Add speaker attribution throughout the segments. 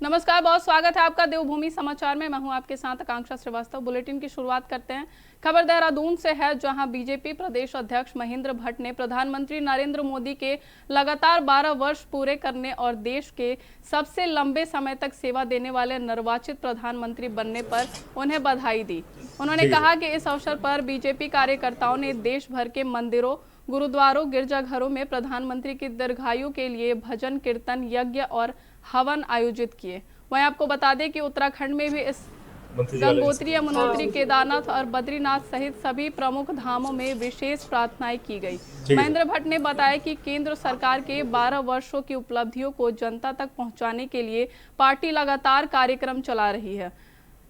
Speaker 1: नमस्कार, बहुत स्वागत है आपका देवभूमि समाचार में। मैं हूं आपके साथ आकांक्षा श्रीवास्तव। बुलेटिन की शुरुआत करते हैं। खबर देहरादून से है, जहां बीजेपी प्रदेश अध्यक्ष महेंद्र भट्ट ने प्रधानमंत्री नरेंद्र मोदी के लगातार 12 वर्ष पूरे करने और देश के सबसे लंबे समय तक सेवा देने वाले निर्वाचित प्रधानमंत्री बनने पर उन्हें बधाई दी। उन्होंने कहा कि इस अवसर पर बीजेपी कार्यकर्ताओं ने देश भर के मंदिरों, गुरुद्वारों, गिरजाघरों में प्रधानमंत्री की दीर्घायु के लिए भजन, कीर्तन, यज्ञ और हवन आयोजित किए। वहीं आपको बता दें कि उत्तराखंड में भी इस गंगोत्री, यमुनोत्री, केदारनाथ और बद्रीनाथ सहित सभी प्रमुख धामों में विशेष प्रार्थनाएं की गई। महेंद्र भट्ट ने बताया कि केंद्र सरकार के 12 वर्षों की उपलब्धियों को जनता तक पहुंचाने के लिए पार्टी लगातार कार्यक्रम चला रही है।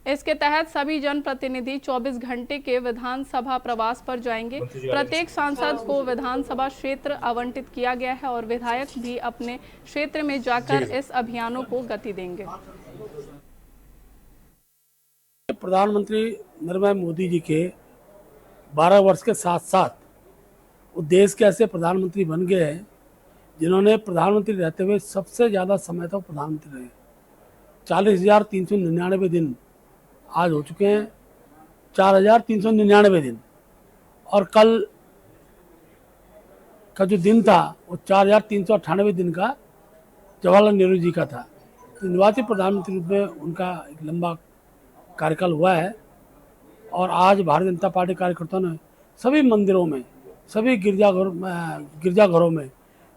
Speaker 1: इसके तहत सभी जनप्रतिनिधि 24 घंटे के विधानसभा प्रवास पर जाएंगे। प्रत्येक सांसद को विधानसभा क्षेत्र आवंटित किया गया है और विधायक भी अपने क्षेत्र में जाकर इस अभियानों को गति देंगे।
Speaker 2: प्रधानमंत्री नरेंद्र मोदी जी के 12 वर्ष के साथ साथ वो देश के ऐसे प्रधानमंत्री बन गए हैं जिन्होंने प्रधानमंत्री रहते हुए सबसे ज़्यादा समय तक प्रधानमंत्री रहे। 40,399 दिन आज हो चुके हैं, 4,399 दिन, और कल का जो दिन था वो 4,398 दिन का जवाहरलाल नेहरू जी का था। तो निर्वाचित प्रधानमंत्री रूप में उनका एक लंबा कार्यकाल हुआ है। और आज भारतीय जनता पार्टी कार्यकर्ताओं ने सभी मंदिरों में, सभी गिरजाघरों में,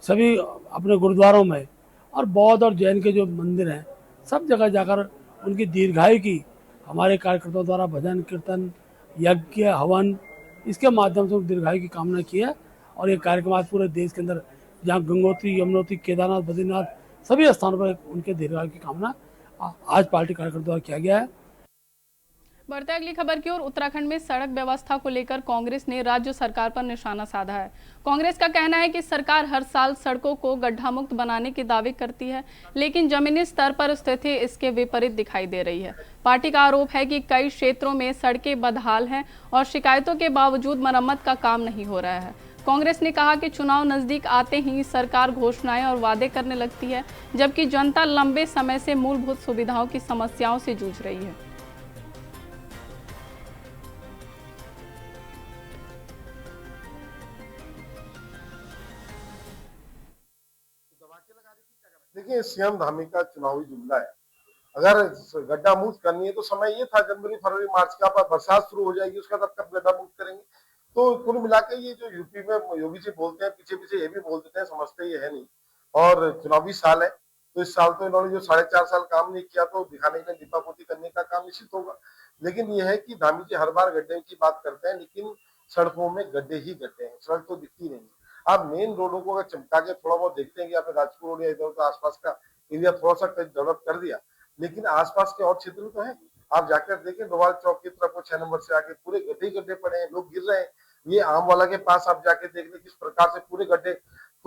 Speaker 2: सभी अपने गुरुद्वारों में और बौद्ध और जैन के जो मंदिर हैं, सब जगह जाकर उनकी दीर्घायु की हमारे कार्यकर्ताओं द्वारा भजन, कीर्तन, यज्ञ, हवन, इसके माध्यम से दीर्घायु की कामना की है। और ये कार्यक्रम आज पूरे देश के अंदर, जहाँ गंगोत्री, यमुनोत्री, केदारनाथ, बद्रीनाथ सभी स्थानों पर उनके दीर्घायु की कामना आज पार्टी कार्यकर्ताओं द्वारा किया गया है।
Speaker 1: बढ़ते अगली खबर की ओर। उत्तराखंड में सड़क व्यवस्था को लेकर कांग्रेस ने राज्य सरकार पर निशाना साधा है। कांग्रेस का कहना है कि सरकार हर साल सड़कों को गड्ढा मुक्त बनाने के दावे करती है, लेकिन जमीनी स्तर पर स्थिति इसके विपरीत दिखाई दे रही है। पार्टी का आरोप है कि कई क्षेत्रों में सड़कें बदहाल हैं और शिकायतों के बावजूद मरम्मत का काम नहीं हो रहा है। कांग्रेस ने कहा कि चुनाव नजदीक आते ही सरकार घोषणाएं और वादे करने लगती है, जबकि जनता लंबे समय से मूलभूत सुविधाओं की समस्याओं से जूझ रही है।
Speaker 3: देखिए, सीएम धामी का चुनावी जुमला है। अगर गड्ढा मुक्त करनी है तो समय ये था जनवरी, फरवरी, मार्च का, बरसात शुरू हो जाएगी, उसका तब तक गड्ढा मुक्त करेंगे। तो कुल मिलाकर ये जो यूपी में योगी जी बोलते हैं, पीछे पीछे ये भी बोल देते हैं, समझते ये है नहीं। और चुनावी साल है, तो इस साल तो इन्होंने जो 4.5 साल काम नहीं किया, तो दिखाने के लिए दीपापोती करने का काम निश्चित होगा। लेकिन ये है कि धामी जी हर बार गड्ढे की बात करते हैं, लेकिन सड़कों में गड्ढे ही गड्ढे हैं, सड़क तो दिखती नहीं। आप मेन रोडों को अगर चमका के थोड़ा बहुत देखते हैं कि आपने राजपुर रोड या इधर उधर आसपास का एरिया थोड़ा सा डेवलप कर दिया, लेकिन आसपास के और क्षेत्र तो है। आप जाकर देखें, डोवाल चौक की तरफ 6 नंबर से आगे पूरे गड्ढे गड्ढे पड़े हैं, लोग गिर रहे हैं। ये आम वाला के पास आप जाके देख लें किस प्रकार से पूरे गड्ढे,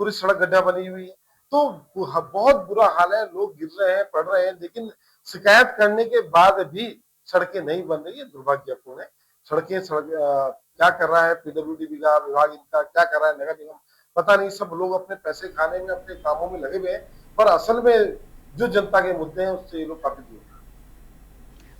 Speaker 3: पूरी सड़क गड्ढा बनी हुई है। तो बहुत बुरा हाल है, लोग गिर रहे हैं, पड़ रहे हैं, लेकिन शिकायत करने के बाद भी सड़कें नहीं बन रही है। दुर्भाग्यपूर्ण है। सड़कें क्या कर रहा है पीडब्ल्यूडी विभाग, इनका क्या कर रहा है नगर निगम, पता नहीं। सब लोग अपने पैसे खाने में, अपने कामों में लगे हुए हैं, पर असल में जो जनता के मुद्दे हैं उससे ये लोग काफी दूर हैं।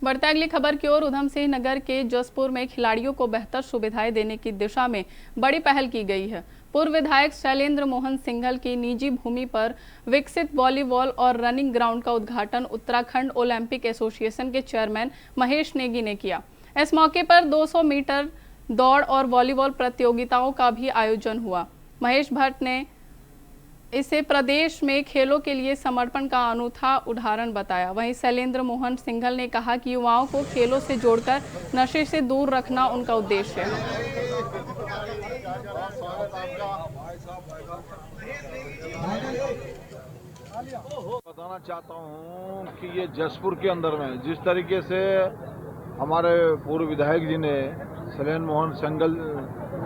Speaker 1: बढ़ते अगली खबर की ओर। उधम सिंह नगर के जसपुर में खिलाड़ियों को बेहतर सुविधाएं देने की दिशा में बड़ी पहल की गई है। पूर्व विधायक शैलेंद्र मोहन सिंघल की निजी भूमि पर विकसित वॉलीबॉल और रनिंग ग्राउंड का उद्घाटन उत्तराखंड ओलंपिक एसोसिएशन के चेयरमैन महेश नेगी ने किया। इस मौके पर 200 मीटर दौड़ और वॉलीबॉल प्रतियोगिताओं का भी आयोजन हुआ। महेश भट्ट ने इसे प्रदेश में खेलों के लिए समर्पण का अनूठा उदाहरण बताया। वहीं शैलेंद्र मोहन सिंघल ने कहा कि युवाओं को खेलों से जोड़कर नशे से दूर रखना उनका उद्देश्य है।
Speaker 4: बताना चाहता हूं कि ये जसपुर के अंदर में जिस तरीके से हमारे पूर्व विधायक जी ने, शैलेंद्र मोहन सिंघल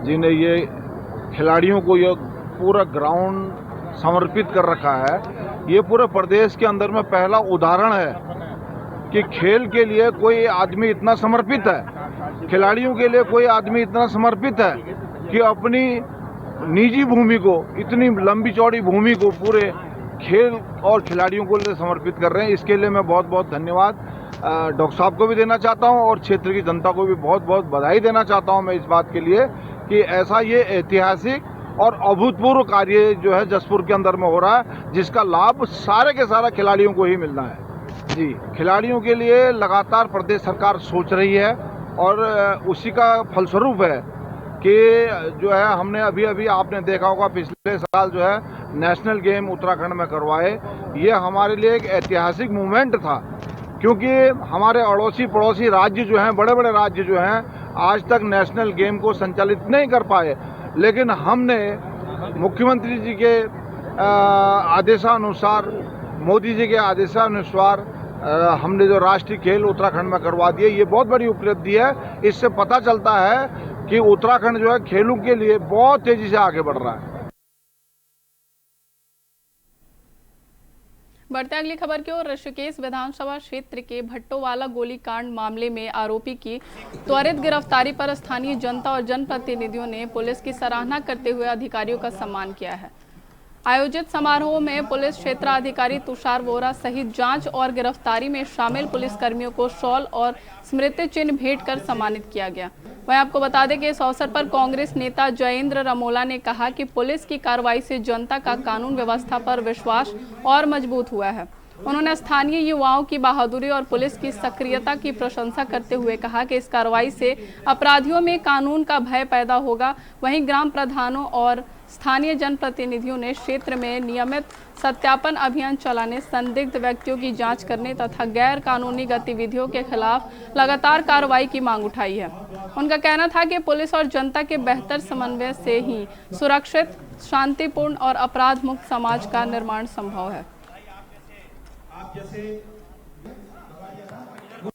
Speaker 4: जी ने, ये खिलाड़ियों को ये पूरा ग्राउंड समर्पित कर रखा है, ये पूरे प्रदेश के अंदर में पहला उदाहरण है कि खेल के लिए कोई आदमी इतना समर्पित है, खिलाड़ियों के लिए कोई आदमी इतना समर्पित है कि अपनी निजी भूमि को, इतनी लंबी चौड़ी भूमि को पूरे खेल और खिलाड़ियों को लिए समर्पित कर रहे हैं। इसके लिए मैं बहुत बहुत धन्यवाद डॉक्टर साहब को भी देना चाहता हूं और क्षेत्र की जनता को भी बहुत बहुत बधाई देना चाहता हूं मैं इस बात के लिए कि ऐसा ये ऐतिहासिक और अभूतपूर्व कार्य जो है जसपुर के अंदर में हो रहा है, जिसका लाभ सारे के सारा खिलाड़ियों को ही मिलना है। जी, खिलाड़ियों के लिए लगातार प्रदेश सरकार सोच रही है और उसी का फलस्वरूप है कि जो है हमने अभी आपने देखा होगा पिछले साल जो है नेशनल गेम उत्तराखंड में करवाए। ये हमारे लिए एक ऐतिहासिक मूवमेंट था, क्योंकि हमारे अड़ोसी पड़ोसी राज्य जो हैं, बड़े बड़े राज्य जो हैं, आज तक नेशनल गेम को संचालित नहीं कर पाए, लेकिन हमने मुख्यमंत्री जी के आदेशानुसार, मोदी जी के आदेशानुसार हमने जो राष्ट्रीय खेल उत्तराखंड में करवा दिए। ये बहुत बड़ी उपलब्धि है। इससे पता चलता है कि उत्तराखंड जो है खेलों के लिए बहुत तेजी से आगे बढ़ रहा है।
Speaker 1: बढ़ते अगली खबर की ओर। ऋषिकेश विधानसभा क्षेत्र के भट्टोवाला गोलीकांड मामले में आरोपी की त्वरित गिरफ्तारी पर स्थानीय जनता और जनप्रतिनिधियों ने पुलिस की सराहना करते हुए अधिकारियों का सम्मान किया है। आयोजित समारोह में पुलिस क्षेत्राधिकारी तुषार वोरा सहित जांच और गिरफ्तारी में शामिल पुलिसकर्मियों को शॉल और स्मृति चिन्ह भेंट कर सम्मानित किया गया। वहीं आपको बता दें कि इस अवसर पर कांग्रेस नेता जयेंद्र रमोला ने कहा कि पुलिस की कार्रवाई से जनता का कानून व्यवस्था पर विश्वास और मजबूत हुआ है। उन्होंने स्थानीय युवाओं की बहादुरी और पुलिस की सक्रियता की प्रशंसा करते हुए कहा कि इस कार्रवाई से अपराधियों में कानून का भय पैदा होगा। वहीं ग्राम प्रधानों और स्थानीय जनप्रतिनिधियों ने क्षेत्र में नियमित सत्यापन अभियान चलाने, संदिग्ध व्यक्तियों की जांच करने तथा गैर कानूनी गतिविधियों के खिलाफ लगातार कार्रवाई की मांग उठाई है। उनका कहना था कि पुलिस और जनता के बेहतर समन्वय से ही सुरक्षित, शांतिपूर्ण और अपराध मुक्त समाज का निर्माण संभव है।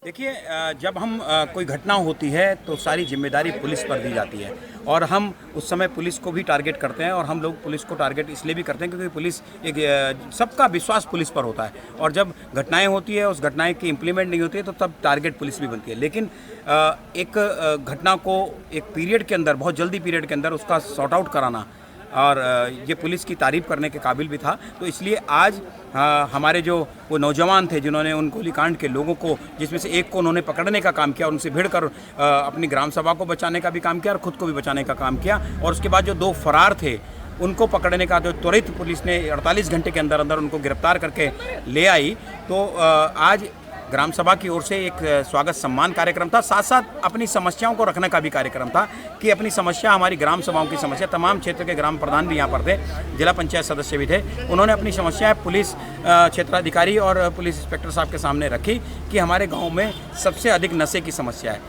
Speaker 5: देखिए, जब हम कोई घटना होती है तो सारी जिम्मेदारी पुलिस पर दी जाती है और हम उस समय पुलिस को भी टारगेट करते हैं। और हम लोग पुलिस को टारगेट इसलिए भी करते हैं क्योंकि पुलिस एक सबका विश्वास पुलिस पर होता है और जब घटनाएं होती है, उस घटनाएं की इम्प्लीमेंट नहीं होती है तो तब टारगेट पुलिस भी बनती है। लेकिन एक घटना को एक पीरियड के अंदर, बहुत जल्दी पीरियड के अंदर उसका सॉर्ट आउट कराना और ये पुलिस की तारीफ़ करने के काबिल भी था। तो इसलिए आज हमारे जो वो नौजवान थे जिन्होंने उन गोलीकांड के लोगों को, जिसमें से एक को उन्होंने पकड़ने का काम किया, उनसे भिड़कर अपनी ग्राम सभा को बचाने का भी काम किया और ख़ुद को भी बचाने का काम किया। और उसके बाद जो 2 फरार थे उनको पकड़ने का जो त्वरित पुलिस ने 48 घंटे के अंदर अंदर उनको गिरफ्तार करके ले आई। तो आज ग्राम सभा की ओर से एक स्वागत सम्मान कार्यक्रम था, साथ साथ अपनी समस्याओं को रखने का भी कार्यक्रम था कि अपनी समस्या, हमारी ग्राम सभाओं की समस्या, तमाम क्षेत्र के ग्राम प्रधान भी यहाँ पर थे, जिला पंचायत सदस्य भी थे। उन्होंने अपनी समस्याएं पुलिस क्षेत्राधिकारी और पुलिस इंस्पेक्टर साहब के सामने रखी कि हमारे गाँव में सबसे अधिक नशे की समस्या है।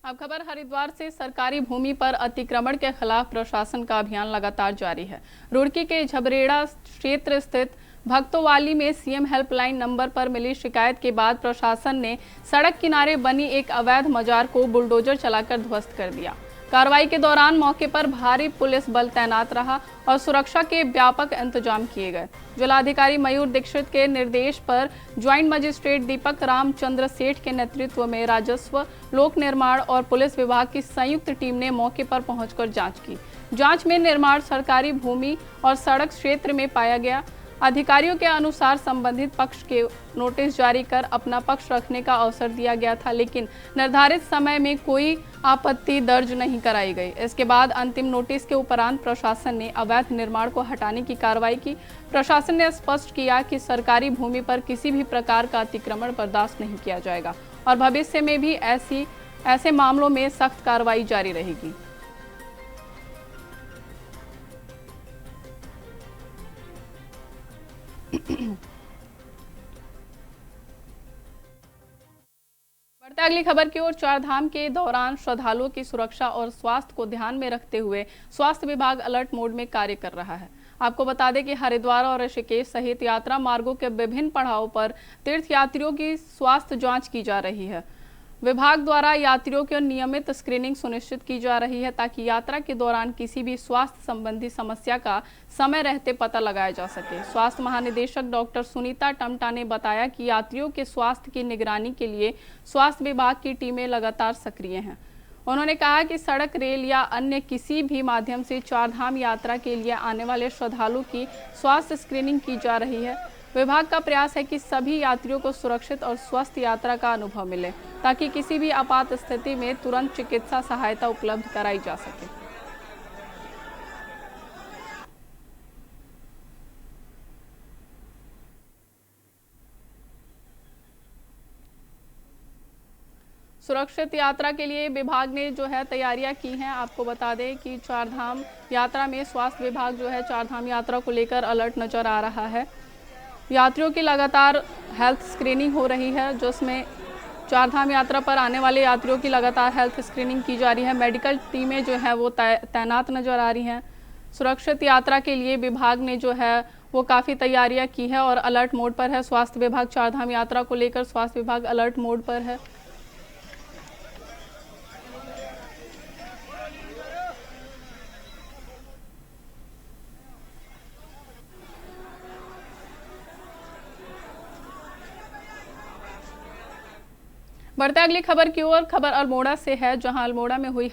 Speaker 1: अब खबर हरिद्वार से। सरकारी भूमि पर अतिक्रमण के खिलाफ प्रशासन का अभियान लगातार जारी है। रुड़की के झबरेड़ा क्षेत्र स्थित भक्तोवाली में सीएम हेल्पलाइन नंबर पर मिली शिकायत के बाद प्रशासन ने सड़क किनारे बनी एक अवैध मजार को बुलडोजर चलाकर ध्वस्त कर दिया। कार्रवाई के दौरान मौके पर भारी पुलिस बल तैनात रहा और सुरक्षा के व्यापक इंतजाम किए गए। जिलाधिकारी मयूर दीक्षित के निर्देश पर ज्वाइंट मजिस्ट्रेट दीपक रामचंद्र सेठ के नेतृत्व में राजस्व, लोक निर्माण और पुलिस विभाग की संयुक्त टीम ने मौके पर पहुंचकर जांच की। जांच में निर्माण सरकारी भूमि और सड़क क्षेत्र में पाया गया। अधिकारियों के अनुसार संबंधित पक्ष के नोटिस जारी कर अपना पक्ष रखने का अवसर दिया गया था, लेकिन निर्धारित समय में कोई आपत्ति दर्ज नहीं कराई गई। इसके बाद अंतिम नोटिस के उपरांत प्रशासन ने अवैध निर्माण को हटाने की कार्रवाई की। प्रशासन ने स्पष्ट किया कि सरकारी भूमि पर किसी भी प्रकार का अतिक्रमण बर्दाश्त नहीं किया जाएगा और भविष्य में भी ऐसे मामलों में सख्त कार्रवाई जारी रहेगी। बढ़ते अगली खबर की ओर। चारधाम के दौरान श्रद्धालुओं की सुरक्षा और स्वास्थ्य को ध्यान में रखते हुए स्वास्थ्य विभाग अलर्ट मोड में कार्य कर रहा है। आपको बता दें कि हरिद्वार और ऋषिकेश सहित यात्रा मार्गों के विभिन्न पड़ावों पर तीर्थ यात्रियों की स्वास्थ्य जांच की जा रही है। विभाग द्वारा यात्रियों की नियमित स्क्रीनिंग सुनिश्चित की जा रही है ताकि यात्रा के दौरान किसी भी स्वास्थ्य संबंधी समस्या का समय रहते पता लगाया जा सके। स्वास्थ्य महानिदेशक डॉक्टर सुनीता टमटा ने बताया कि यात्रियों के स्वास्थ्य की निगरानी के लिए स्वास्थ्य विभाग की टीमें लगातार सक्रिय हैं। उन्होंने कहा कि सड़क, रेल या अन्य किसी भी माध्यम से चारधाम यात्रा के लिए आने वाले श्रद्धालु की स्वास्थ्य स्क्रीनिंग की जा रही है। विभाग का प्रयास है कि सभी यात्रियों को सुरक्षित और स्वस्थ यात्रा का अनुभव मिले, ताकि किसी भी आपात स्थिति में तुरंत चिकित्सा सहायता उपलब्ध कराई जा सके। सुरक्षित यात्रा के लिए विभाग ने जो है तैयारियां की हैं। आपको बता दें कि चारधाम यात्रा में स्वास्थ्य विभाग जो है चारधाम यात्रा को लेकर अलर्ट नजर आ रहा है। यात्रियों की लगातार हेल्थ स्क्रीनिंग हो रही है, जिसमें चारधाम यात्रा पर आने वाले यात्रियों की लगातार हेल्थ स्क्रीनिंग की जा रही है। मेडिकल टीमें जो है वो तैनात नजर आ रही हैं। सुरक्षित यात्रा के लिए विभाग ने जो है वो काफ़ी तैयारियां की है और अलर्ट मोड पर है। स्वास्थ्य विभाग चारधाम यात्रा को लेकर स्वास्थ्य विभाग अलर्ट मोड पर है। बढ़ते अगली खबर की ओर। खबर अल्मोड़ा से है, जहां अल्मोड़ा में हुई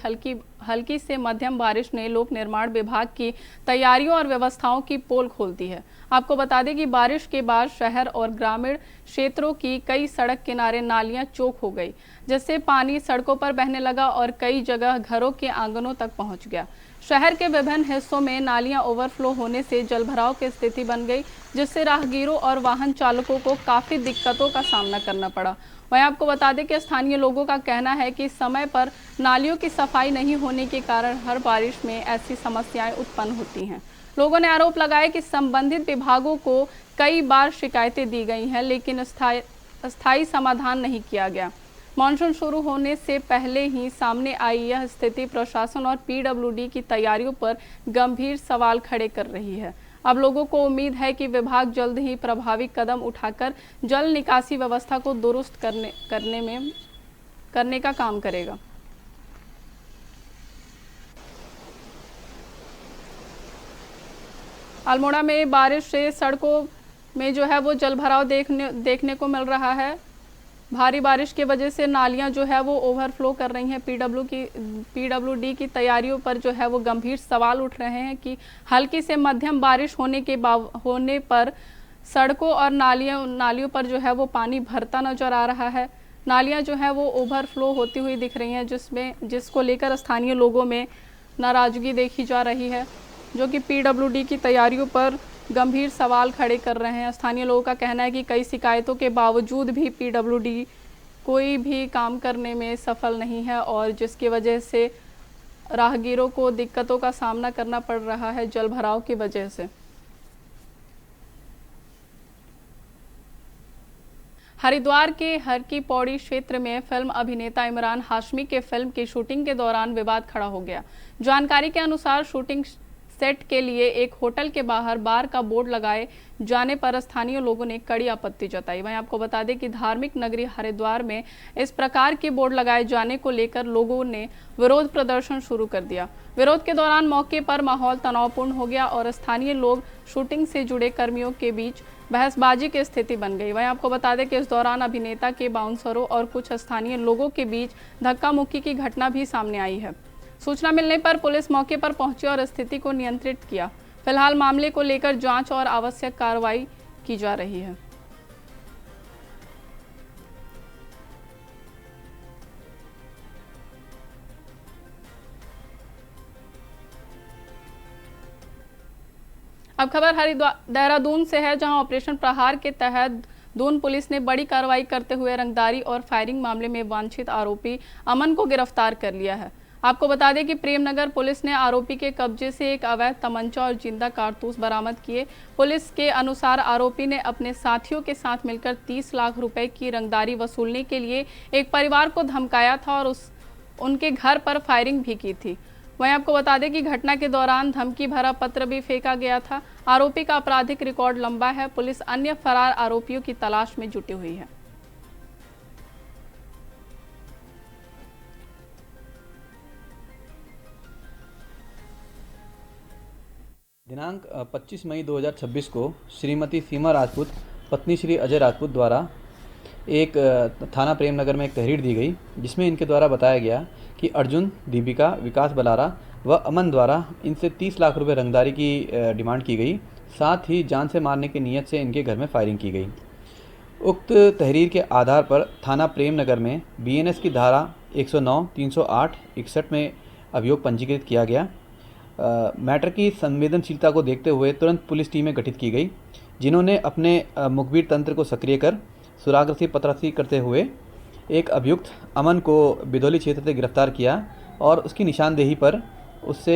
Speaker 1: हल्की से मध्यम बारिश ने लोक निर्माण विभाग की तैयारियों और व्यवस्थाओं की पोल खोल दी है। आपको बता दें कि बारिश के बाद शहर और ग्रामीण क्षेत्रों की कई सड़क किनारे नालियां चौक हो गई, जिससे पानी सड़कों पर बहने लगा और कई जगह घरों के आंगनों तक पहुंच गया। शहर के विभिन्न हिस्सों में नालियां ओवरफ्लो होने से जलभराव की स्थिति बन गई, जिससे राहगीरों और वाहन चालकों को काफ़ी दिक्कतों का सामना करना पड़ा। वहीं आपको बता दें कि स्थानीय लोगों का कहना है कि समय पर नालियों की सफाई नहीं होने के कारण हर बारिश में ऐसी समस्याएं उत्पन्न होती हैं। लोगों ने आरोप लगाया कि संबंधित विभागों को कई बार शिकायतें दी गई हैं, लेकिन स्थायी समाधान नहीं किया गया। मानसून शुरू होने से पहले ही सामने आई यह स्थिति प्रशासन और पीडब्ल्यूडी की तैयारियों पर गंभीर सवाल खड़े कर रही है। अब लोगों को उम्मीद है कि विभाग जल्द ही प्रभावी कदम उठाकर जल निकासी व्यवस्था को दुरुस्त करने का काम करेगा। अल्मोड़ा में बारिश से सड़कों में जो है वो जलभराव देखने को मिल रहा है। भारी बारिश की वजह से नालियां जो है वो ओवरफ्लो कर रही हैं। पीडब्ल्यूडी की तैयारियों पर जो है वो गंभीर सवाल उठ रहे हैं कि हल्की से मध्यम बारिश होने पर सड़कों और नालियों पर जो है वो पानी भरता नजर आ रहा है। नालियां जो है वो ओवरफ्लो होती हुई दिख रही हैं, जिसको लेकर स्थानीय लोगों में नाराजगी देखी जा रही है, जो कि पीडब्ल्यूडी की तैयारियों पर गंभीर सवाल खड़े कर रहे हैं। स्थानीय लोगों का कहना है कि कई शिकायतों के बावजूद भी पीडब्ल्यूडी कोई भी काम करने में सफल नहीं है, और जिसकी वजह से राहगीरों को दिक्कतों का सामना करना पड़ रहा है जलभराव की वजह से। हरिद्वार के हर की पौड़ी क्षेत्र में फिल्म अभिनेता इमरान हाशमी के फिल्म की शूटिंग के दौरान विवाद खड़ा हो गया। जानकारी के अनुसार शूटिंग सेट के लिए एक होटल के बाहर बार का बोर्ड लगाए जाने पर स्थानीय लोगों ने कड़ी आपत्ति जताई। वहीं आपको बता दें कि धार्मिक नगरी हरिद्वार में इस प्रकार के बोर्ड लगाए जाने को लेकर लोगों ने विरोध प्रदर्शन शुरू कर दिया। विरोध के दौरान मौके पर माहौल तनावपूर्ण हो गया और स्थानीय लोग शूटिंग से जुड़े कर्मियों के बीच बहसबाजी की स्थिति बन गई। वहीं आपको बता दें कि इस दौरान अभिनेता के बाउंसरों और कुछ स्थानीय लोगों के बीच धक्का मुक्की की घटना भी सामने आई है। सूचना मिलने पर पुलिस मौके पर पहुंची और स्थिति को नियंत्रित किया। फिलहाल मामले को लेकर जांच और आवश्यक कार्रवाई की जा रही है। अब खबर देहरादून से है, जहां ऑपरेशन प्रहार के तहत दून पुलिस ने बड़ी कार्रवाई करते हुए रंगदारी और फायरिंग मामले में वांछित आरोपी अमन को गिरफ्तार कर लिया है। आपको बता दें कि प्रेमनगर पुलिस ने आरोपी के कब्जे से एक अवैध तमंचा और जिंदा कारतूस बरामद किए। पुलिस के अनुसार आरोपी ने अपने साथियों के साथ मिलकर 30 लाख रुपए की रंगदारी वसूलने के लिए एक परिवार को धमकाया था और उनके घर पर फायरिंग भी की थी। वहीं आपको बता दें कि घटना के दौरान धमकी भरा पत्र भी फेंका गया था। आरोपी का आपराधिक रिकॉर्ड लंबा है। पुलिस अन्य फरार आरोपियों की तलाश में जुटी हुई है।
Speaker 6: दिनांक 25 मई 2026 को श्रीमती सीमा राजपूत पत्नी श्री अजय राजपूत द्वारा एक थाना प्रेमनगर में एक तहरीर दी गई, जिसमें इनके द्वारा बताया गया कि अर्जुन, दीपिका, विकास बलारा व अमन द्वारा इनसे 30 लाख रुपए रंगदारी की डिमांड की गई। साथ ही जान से मारने की नीयत से इनके घर में फायरिंग की गई। उक्त तहरीर के आधार पर थाना प्रेम नगर में बीएनएस की धारा 109, 308, 61 में अभियोग पंजीकृत किया गया। मैटर की संवेदनशीलता को देखते हुए तुरंत पुलिस टीमें गठित की गई, जिन्होंने अपने मुखबिर तंत्र को सक्रिय कर सुराग रसी पतरासी करते हुए एक अभियुक्त अमन को बिदौली क्षेत्र से गिरफ्तार किया और उसकी निशानदेही पर उससे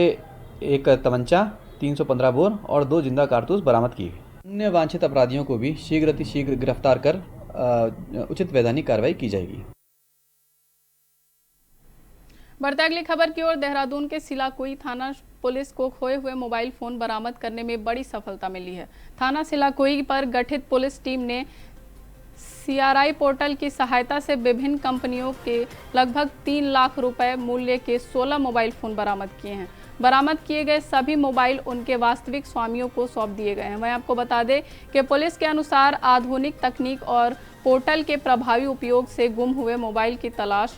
Speaker 6: एक तमंचा, 315 बोर और 2 जिंदा कारतूस बरामद किए। अन्य वांछित अपराधियों को भी शीघ्र गिरफ्तार कर उचित वैधानिक कार्रवाई की जाएगी।
Speaker 1: बढ़ते अगली खबर की ओर। देहरादून के सिलाकोई थाना पुलिस को खोए हुए मोबाइल फोन बरामद करने में बड़ी सफलता मिली है। थाना सिलाकोई पर गठित पुलिस टीम ने CRI पोर्टल की सहायता से विभिन्न कंपनियों के लगभग 3 लाख रुपए मूल्य के 16 मोबाइल फोन बरामद किए हैं। बरामद किए गए सभी मोबाइल उनके वास्तविक स्वामियों को सौंप दिए गए हैं। वहीं आपको बता दें कि पुलिस के अनुसार आधुनिक तकनीक और पोर्टल के प्रभावी उपयोग से गुम हुए मोबाइल की तलाश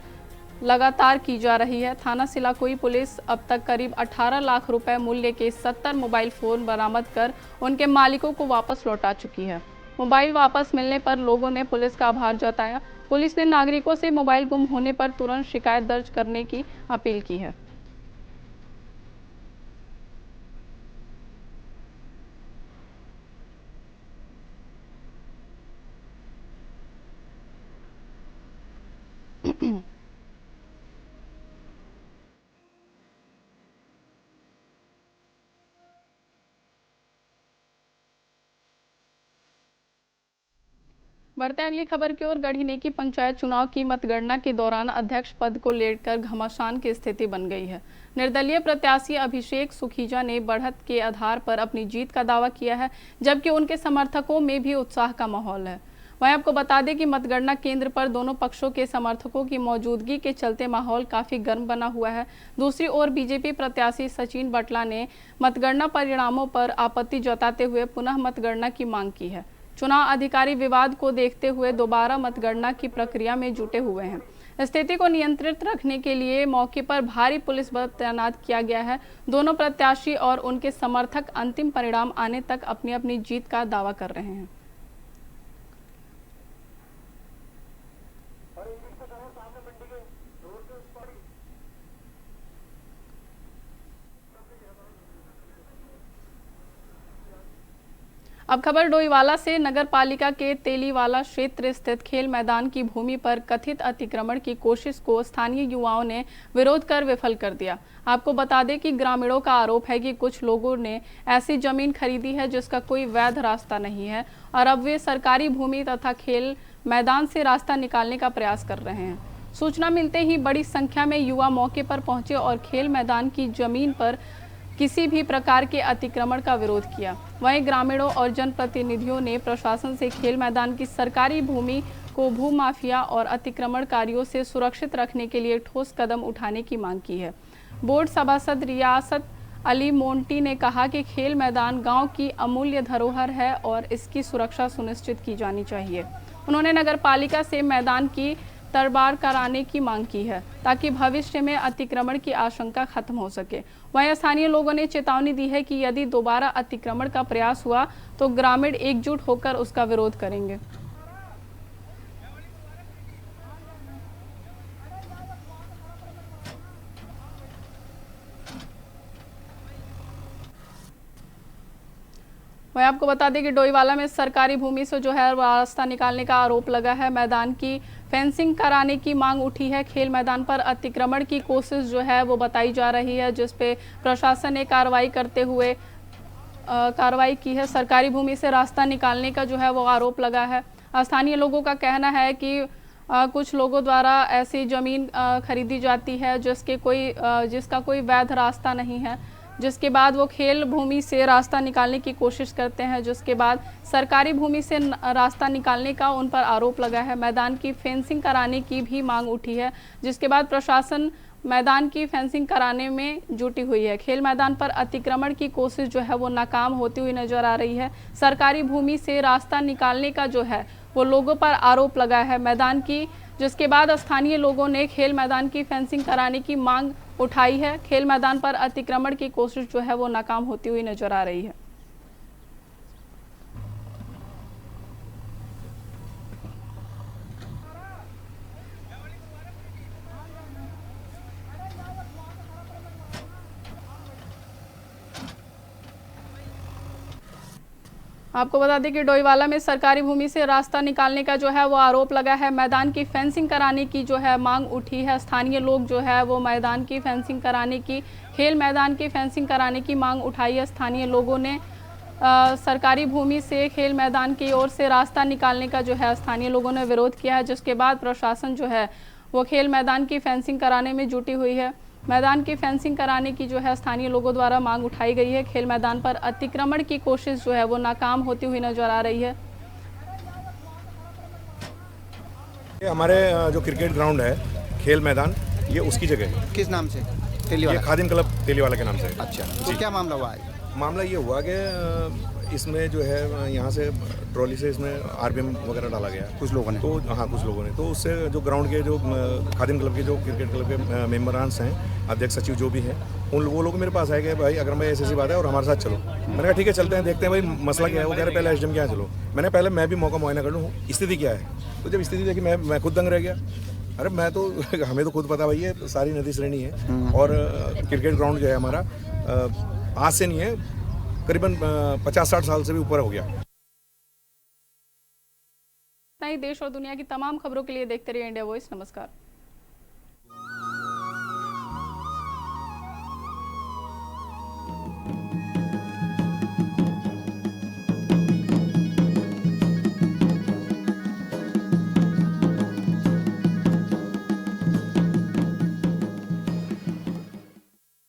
Speaker 1: लगातार की जा रही है। थाना सिलाकोई पुलिस अब तक करीब 18 लाख रुपए मूल्य के 70 मोबाइल फोन बरामद कर उनके मालिकों को वापस लौटा चुकी है। मोबाइल वापस मिलने पर लोगों ने पुलिस का आभार जताया। पुलिस ने नागरिकों से मोबाइल गुम होने पर तुरंत शिकायत दर्ज करने की अपील की है। बढ़ते अगली खबर की ओर। गढ़ीनेकी पंचायत चुनाव की मतगणना के दौरान अध्यक्ष पद को लेकर घमासान की स्थिति बन गई है। निर्दलीय प्रत्याशी अभिषेक सुखीजा ने बढ़त के आधार पर अपनी जीत का दावा किया है, जबकि उनके समर्थकों में भी उत्साह का माहौल है। वहीं आपको बता दें कि मतगणना केंद्र पर दोनों पक्षों के समर्थकों की मौजूदगी के चलते माहौल काफी गर्म बना हुआ है। दूसरी ओर बीजेपी प्रत्याशी सचिन बटला ने मतगणना परिणामों पर आपत्ति जताते हुए पुनः मतगणना की मांग की है। चुनाव अधिकारी विवाद को देखते हुए दोबारा मतगणना की प्रक्रिया में जुटे हुए हैं। स्थिति को नियंत्रित रखने के लिए मौके पर भारी पुलिस बल तैनात किया गया है। दोनों प्रत्याशी और उनके समर्थक अंतिम परिणाम आने तक अपनी अपनी जीत का दावा कर रहे हैं। अब खबर डोईवाला से। नगर पालिका के तेलीवाला क्षेत्र स्थित खेल मैदान की भूमि पर कथित अतिक्रमण की कोशिश को स्थानीय युवाओं ने विरोध कर विफल कर दिया। आपको बता दें कि ग्रामीणों का आरोप है कि कुछ लोगों ने ऐसी जमीन खरीदी है जिसका कोई वैध रास्ता नहीं है और अब वे सरकारी भूमि तथा खेल मैदान से रास्ता निकालने का प्रयास कर रहे हैं। सूचना मिलते ही बड़ी संख्या में युवा मौके पर पहुंचे और खेल मैदान की जमीन पर किसी भी प्रकार के अतिक्रमण का विरोध किया। वहीं ग्रामीणों और जनप्रतिनिधियों ने प्रशासन से खेल मैदान की सरकारी भूमि को भूमाफिया और अतिक्रमणकारियों से सुरक्षित रखने के लिए ठोस कदम उठाने की मांग की है। बोर्ड सभासद रियासत अली मोंटी ने कहा कि खेल मैदान गांव की अमूल्य धरोहर है और इसकी सुरक्षा सुनिश्चित की जानी चाहिए। उन्होंने नगरपालिका से मैदान की तरबार कराने की मांग की है ताकि भविष्य में अतिक्रमण की आशंका खत्म हो सके। वहीं स्थानीय लोगों ने चेतावनी दी है कि यदि दोबारा अतिक्रमण का प्रयास हुआ तो ग्रामीण एकजुट होकर उसका विरोध करेंगे। वहीं आपको बता दें कि डोईवाला में सरकारी भूमि से जो है रास्ता निकालने का आरोप लगा है। मैदान की फेंसिंग कराने की मांग उठी है। खेल मैदान पर अतिक्रमण की कोशिश जो है वो बताई जा रही है, जिस पे प्रशासन ने कार्रवाई करते हुए कार्रवाई की है। सरकारी भूमि से रास्ता निकालने का जो है वो आरोप लगा है। स्थानीय लोगों का कहना है कि कुछ लोगों द्वारा ऐसी जमीन खरीदी जाती है जिसका कोई वैध रास्ता नहीं है, जिसके बाद वो खेल भूमि से रास्ता निकालने की कोशिश करते हैं, जिसके बाद सरकारी भूमि से रास्ता निकालने का उन पर आरोप लगा है। मैदान की फेंसिंग कराने की भी मांग उठी है, जिसके बाद प्रशासन मैदान की फेंसिंग कराने में जुटी हुई है। खेल मैदान पर अतिक्रमण की कोशिश जो है वो नाकाम होती हुई नजर आ रही है। सरकारी भूमि से रास्ता निकालने का जो है वो लोगों पर आरोप लगा है। मैदान की जिसके बाद स्थानीय लोगों ने खेल मैदान की फेंसिंग कराने की मांग उठाई है। खेल मैदान पर अतिक्रमण की कोशिश जो है वो नाकाम होती हुई नजर आ रही है। आपको बता दें कि डोईवाला में सरकारी भूमि से रास्ता निकालने का जो है वो आरोप लगा है। मैदान की फेंसिंग कराने की जो है मांग उठी है। स्थानीय लोग जो है वो मैदान की फेंसिंग कराने की, खेल मैदान की फेंसिंग कराने की मांग उठाई है। स्थानीय लोगों ने सरकारी भूमि से खेल मैदान की ओर से रास्ता निकालने का जो है स्थानीय लोगों ने विरोध किया है, जिसके बाद प्रशासन जो है वो खेल मैदान की फेंसिंग कराने में जुटी हुई है। मैदान की फेंसिंग कराने की जो है स्थानीय लोगों द्वारा मांग उठाई गई है। खेल मैदान पर अतिक्रमण की कोशिश जो है वो नाकाम होती हुई नजर आ रही है।
Speaker 7: ये हमारे जो क्रिकेट ग्राउंड है, खेल मैदान, ये उसकी जगह है।
Speaker 8: किस नाम से?
Speaker 7: ये
Speaker 8: तेलीवाला।
Speaker 7: खादिम क्लब तेलीवाला के नाम से है।
Speaker 8: अच्छा, तो क्या मामला हुआ है?
Speaker 7: मामला ये हुआ कि इसमें जो है यहाँ से ट्रॉली से इसमें आरबीएम वगैरह डाला गया
Speaker 8: कुछ लोगों ने?
Speaker 7: तो हाँ, कुछ लोगों ने। तो उससे जो ग्राउंड के जो खादिम क्लब के जो क्रिकेट क्लब के मेंबरान्स हैं, अध्यक्ष सचिव जो भी हैं, वो लोग मेरे पास आए कि भाई अगर मैं ऐसी बात है और हमारे साथ चलो। मैंने कहा ठीक है चलते हैं, देखते हैं भाई मसला क्या है। वो कह रहे पहले एसडीएम के यहाँ चलो। मैंने पहले मैं भी मौका मुआयना कर लूँ स्थिति क्या है। तो जब स्थिति देखी मैं खुद दंग रह गया। अरे मैं तो हमें तो खुद पता भाई ये सारी नदी श्रेणी है और क्रिकेट ग्राउंड जो है हमारा आज से नहीं है, करीबन 50-60 साल से भी ऊपर हो गया।
Speaker 1: नई देश और दुनिया की तमाम खबरों के लिए देखते रहिए इंडिया वॉइस। नमस्कार।